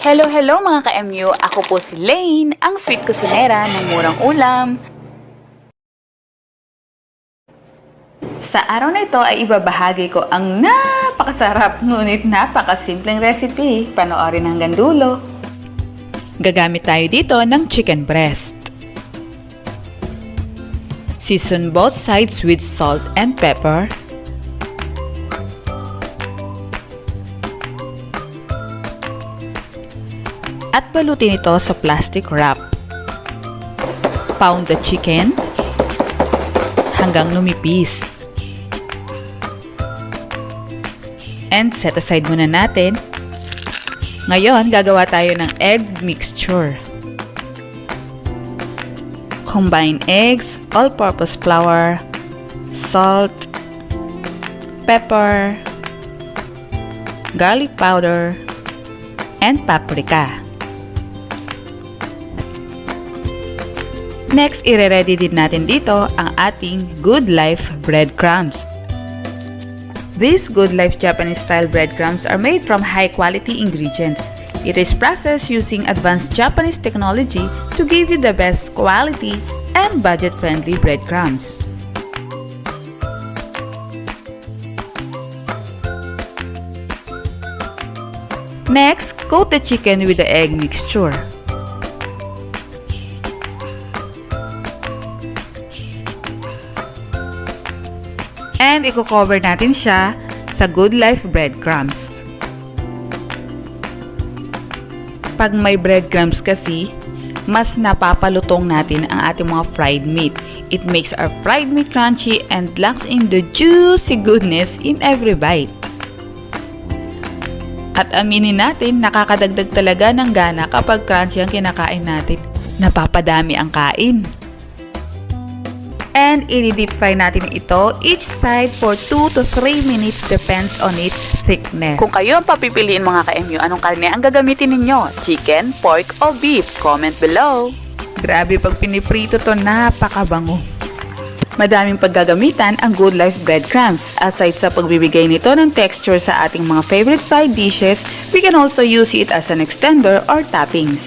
Hello mga ka-MU! Ako po si Lane, ang sweet kusinera ng murang ulam. Sa araw na ito ay ibabahagi ko ang napakasarap ngunit napakasimpleng recipe. Panoorin hanggang dulo. Gagamit tayo dito ng chicken breast. Season both sides with salt and pepper. At balutin ito sa plastic wrap. Pound the chicken hanggang lumipis. And set aside muna natin. Ngayon, gagawa tayo ng egg mixture. Combine eggs, all-purpose flour, salt, pepper, garlic powder, and paprika. Next, ire-ready din natin dito ang ating Good Life Bread Crumbs. These Good Life Japanese style breadcrumbs are made from high-quality ingredients. It is processed using advanced Japanese technology to give you the best quality and budget-friendly breadcrumbs. Next, coat the chicken with the egg mixture. And i-cover natin siya sa Good Life breadcrumbs. Pag may breadcrumbs kasi, mas napapalutong natin ang ating mga fried meat. It makes our fried meat crunchy and locks in the juicy goodness in every bite. At aminin natin, nakakadagdag talaga ng gana kapag crunchy ang kinakain natin. Napapadami ang kain. And i-deep fry natin ito each side for 2 to 3 minutes depends on its thickness. Kung kayo ang papipiliin mga ka-MU, anong karne ang gagamitin ninyo? Chicken, pork, o beef? Comment below. Grabe pag piniprito to, napakabango. Madaming paggagamitan ang Good Life Bread Crumbs. Aside sa pagbibigay nito ng texture sa ating mga favorite side dishes, we can also use it as an extender or toppings.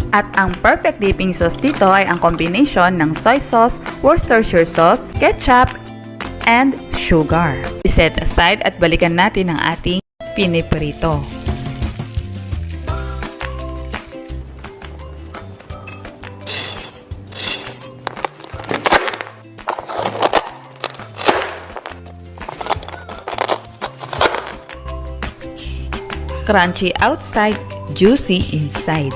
At ang perfect dipping sauce dito ay ang combination ng soy sauce, Worcestershire sauce, ketchup, and sugar. I-set aside at balikan natin ang ating piniprito. Crunchy outside, juicy inside.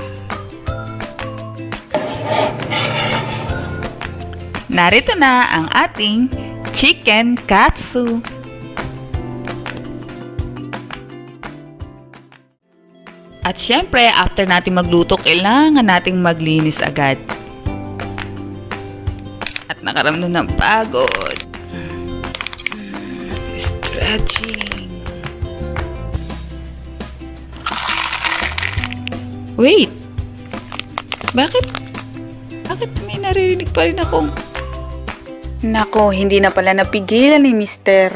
Narito na ang ating chicken katsu. At syempre, after natin magluto, kailangan nating maglinis agad. At nakaramdam ng pagod. Stretching. Wait! Bakit may naririnig pa rin akong... Nako, hindi na pala napigilan ni Mister.